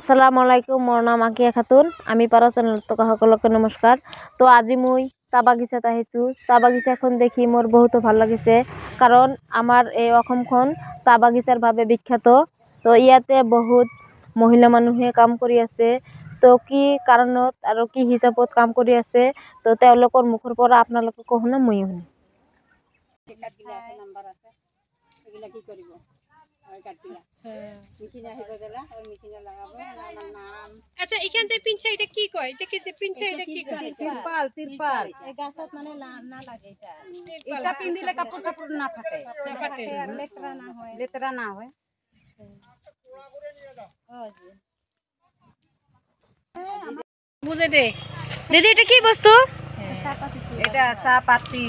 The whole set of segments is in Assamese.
আসসালামু আলাইকুম, মোৰ নাম আকিয়া খাতুন। আমি পাৰা চেনেলত থকা সকলোকে নমস্কাৰ। তো আজি মই চাহ বাগিচাত আহিছোঁ। চাহ বাগিচাখন দেখি মোৰ বহুতো ভাল লাগিছে, কাৰণ আমাৰ এই অসমখন চাহ বাগিচাৰ বাবে বিখ্যাত। তো ইয়াতে বহুত মহিলা মানুহে কাম কৰি আছে। তো কি কাৰণত আৰু কি হিচাপত কাম কৰি আছে, তো তেওঁলোকৰ মুখৰ পৰা আপোনালোকে শুনা ময়ো শুনিম। আচ্ছা, এখান যে পিনছে এটা কি কয়? এটা কি যে পিনছে এটা কি কয়? তিরপাল তিরপাল এই গাছত মানে না লাগে এটা। এটা পিন দিলে কাপড় কাপড় না ফাটে। না ফাটে আর লেতরা না হয়। বুঝে দে। দিদি, এটা কি বস্তু? এটা চাপাতি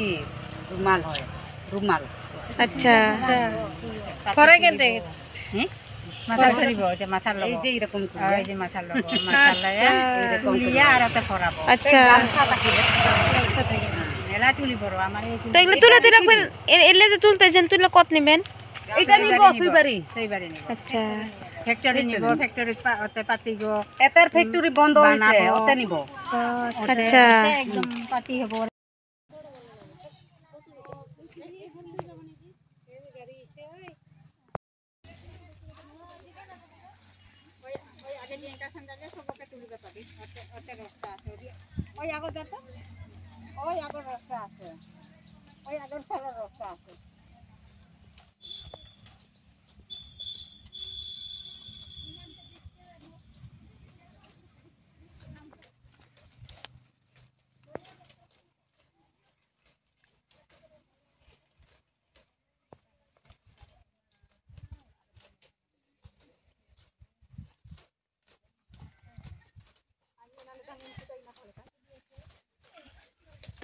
রুমাল হয়, রুমাল। আচ্ছা আচ্ছা, ফরে কেনতে? হ্যাঁ, মাথা ধরিব, এটা মাথার লগ। এই যে এরকম এই যে মাথার লগ, মাথার লায়া এরকম লিয়া আর এটা ফরাবো। আচ্ছা গামছা থাকিলে আচ্ছা থাকে। এলা তুলি বড় আমার এই তো এগুলো তুলে রাখবেন। এলে যে তুলতেছেন, তুলে কত নেবেন? এটা নিব সুইবারি নিব। আচ্ছা, ফ্যাক্টরি নিব, ফ্যাক্টরি ওতে পাতিব। এটার ফ্যাক্টরি বন্ধ হইছে, ওতে নিব। আচ্ছা একদম পাতি হব। ওই আগর দেখো, ওই আগর রাস্তা আছে, ওই আগর সারা রাস্তা আছে।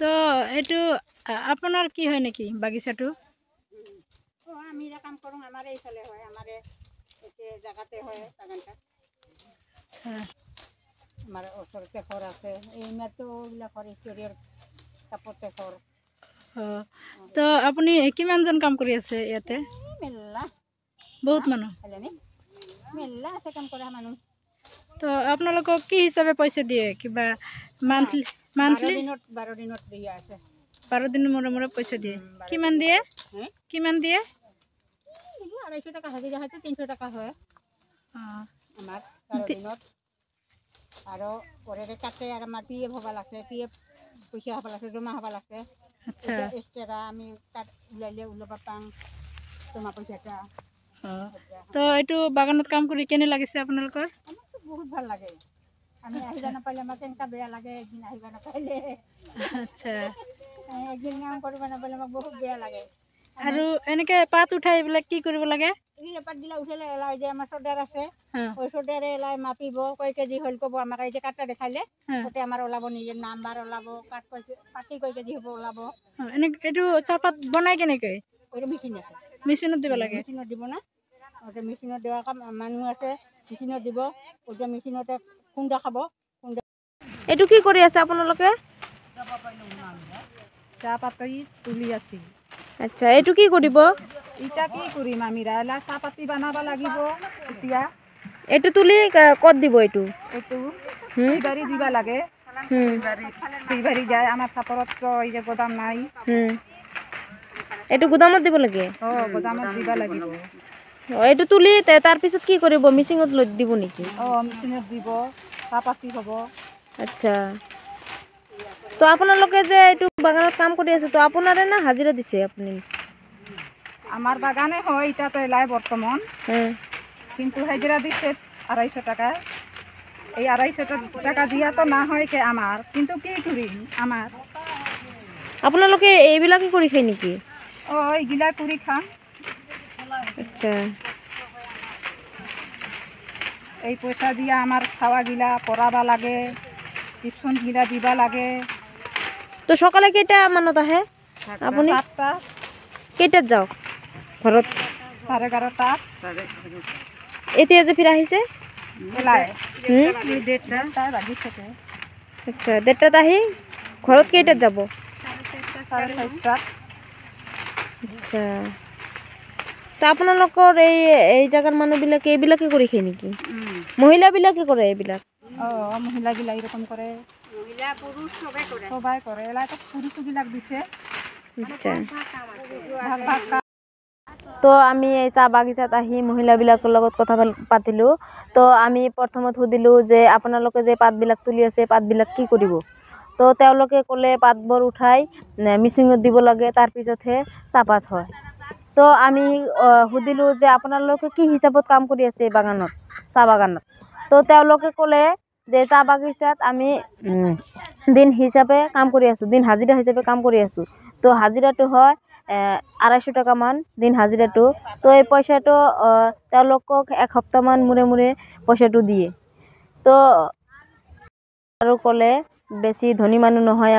তো এইটো আপোনাৰ কি হয় নেকি বাগিচাটো? আমি এটা কাম কৰোঁ, আমাৰ এইফালে হয়, আমাৰ একে জাগাতে হয় বাগানটা। আমাৰ ওচৰতে ঘৰ আছে, এই মাতো এইবিলাকৰ ইষ্টৰিয়াৰ কাপতে ঘৰ। তো আপুনি কিমানজন কাম কৰি আছে ইয়াতে? মেলা বহুত মানুহ। মেলা আছে কাম কৰা মানুহ। তো আপোনালোকক কি হিচাপে পইচা দিয়ে? কিবা মান্থলি? 12 দিনত দিয়া আছে। 12 দিনৰ মূৰে মূৰে পইচা দিয়ে? কিমান দিয়ে? কিমান দিয়ে? 250 টাকা হাজিৰা হয়তো 300 টাকা হয় আমাৰ 12 দিনত। আৰু পৰেৰে কাটে আৰু আমাৰ পি এফ হ'ব লাগে, পি এফ পইচা হ'ব লাগে, জমা হ'ব লাগে। আচ্ছা, এক্সট্ৰা আমি কাট ওলাইলে ওলাব পাম জমা পইচাটা। তো এইটো বাগানত কাম কৰি কেনে লাগিছে আপোনালোকৰ? আমাৰতো বহুত ভাল লাগে। আমি আহিব নাপালে আমাৰ কেনেকুৱা বেয়া লাগে, একদিন আহিব নাপালে। আচ্ছা, একদিন কাম কৰিব নাপালে আমাক বহুত বেয়া লাগে। আৰু এনেকে পাত উঠাই এইবিলাক কি কৰিব লাগে? এই পাতবিলাক উঠালে এলাই যে আমাৰ চৰ্দাৰ আছে, ওই চৰ্দাৰে এলাই মাপিব, কয় কেজি হ'ল ক'ব আমাক। এই যে কাটা দেখাইলে তাতে আমাৰ ওলাব, নিজৰ নাম্বাৰ ওলাব, কাট পাতি কয় কেজি হ'ব ওলাব। এইটো চাহপাত বনাই কেনেকৈ? ওইটা মেচিন আছে, মেচিনত দিব লাগে? মেচিনত দিব না, ওটা মেচিনত দেওয়া কাম মানুহ আছে, মেচিনত দিব। ওটা মেচিনতে খুন্দা খাব। এইটো কি কৰি আছে আপোনালোকে? চাহপাতি তুলি আছি। আচ্ছা, এইটো কি কৰিব? ইটা কি কৰিম আমি ৰাইলা চাহপাতি বনাব লাগিব। এতিয়া এইটো তুলি ক'ত দিব? এইটো সুইবাৰী দিব লাগে। সুইবাৰী যায়, আমাৰ চাপৰত এই যে গোদাম নাই। এইটো গুদামত দিব লাগে? গোদামত দিব লাগিব। এইটো তুলি তাৰপিছত কি কৰিব? মিচিঙত লৈ দিব নেকি? মেচিনত দিব, চাহপাতি হ'ব। আচ্ছা, তো আপোনালোকে যে এইটো বাগানত কাম কৰি আছে, তো আপোনাৰে না হাজিৰা দিছে আপুনি? আমার বাগানে হয় এটাতে এলাই বর্তমান, কিন্তু হাজিরা দিচ্ছে 250 টাকা। এই 250 টাকা দিয়া তো না হয় কে আমার, কিন্তু কি করিম আমার। আপোনালোকে এইবিলাকে কৰি খায় নেকি? এইগিলা কৰি খাম। আচ্ছা, এই পয়সা দিয়া আমার খাওয়া গিলা পড়াবা লাগে, টিউশন গিলা দিবা লাগে। তো সকালে কেইটা মানত আহে আপুনি? 7টা। কেইটাত যাওক ঘৰত? 11:30টা। এতিয়া যে ফিৰ আহিছে? এলাই 1:30 বাজিছে। আচ্ছা, 1:30টাত আহি ঘৰত কেইটাত যাব? 4:30টা। আচ্ছা, তো আপোনালোকৰ এই জাগাৰ মানুহবিলাকে এইবিলাকে কৰি খায় নেকি? মহিলাবিলাকে কৰে এইবিলাক? মহিলাবিলাক এরকম করে, মহিলা পুরুষ সবাই করে। এলাকা পুরুষবিলাক দিছে। আচ্ছা। ভাগ ভাগ তো আমি এই চাহ বাগিচাত আহি মহিলাবিলাকৰ লগত কথা পাতিলোঁ। তো আমি প্ৰথমত সুধিলোঁ যে আপোনালোকে যে পাতবিলাক তুলি আছে পাতবিলাক কি কৰিব? তো তেওঁলোকে ক'লে পাতবোৰ উঠাই মিচিঙত দিব লাগে, তাৰপিছতহে চাহপাত হয়। তো আমি সুধিলোঁ যে আপোনালোকে কি হিচাপত কাম কৰি আছে এই বাগানত, চাহ বাগানত? তো তেওঁলোকে ক'লে যে চাহ বাগিচাত আমি দিন হিচাপে কাম কৰি আছোঁ, দিন হাজিৰা হিচাপে কাম কৰি আছোঁ। তো হাজিৰাটো হয় 250 টকামান দিন হাজিৰাটো। তো এই পইচাটো তেওঁলোকক এসপ্তাহমান মূৰে মূৰে পইচাটো দিয়ে। তো আৰু ক'লে বেছি ধনী মানুহ নহয়,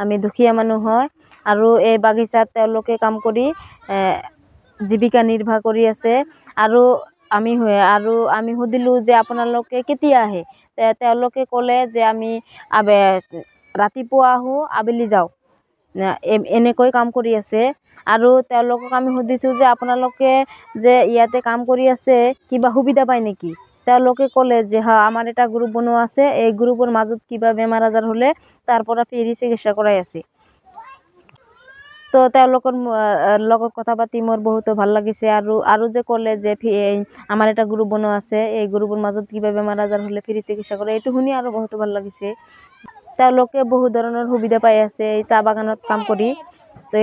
আমি দুখীয়া মানুহ হয়, আৰু এই বাগিচাত তেওঁলোকে কাম কৰি জীৱিকা নিৰ্বাহ কৰি আছে। আৰু আমি সুধিলোঁ যে আপোনালোকে কেতিয়া আহে? তেওঁলোকে ক'লে যে আমি ৰাতিপুৱা আহোঁ, আবেলি যাওঁ, এনেকৈ কাম কৰি আছে। আৰু তেওঁলোকক আমি সুধিছোঁ যে আপোনালোকে যে ইয়াতে কাম কৰি আছে কিবা সুবিধা পায় নেকি? তেওঁলোকে ক'লে যে হা, আমাৰ এটা গ্ৰুপ বনোৱা আছে, এই গ্ৰুপৰ মাজত কিবা বেমাৰ আজাৰ হ'লে তাৰ পৰা ফ্ৰী চিকিৎসা কৰাই আছে। তো তেওঁলোকৰ লগত কথা পাতি মোৰ বহুতো ভাল লাগিছে। আৰু যে ক'লে যে আমাৰ এটা গ্ৰুপ বনোৱা আছে, এই গ্ৰুপৰ মাজত কিবা বেমাৰ আজাৰ হ'লে ফ্ৰী চিকিৎসা কৰে, এইটো শুনি আৰু বহুতো ভাল লাগিছে। তেওঁলোকে বহু ধৰণৰ সুবিধা পাই আছে এই চাহ বাগানত কাম কৰি। তো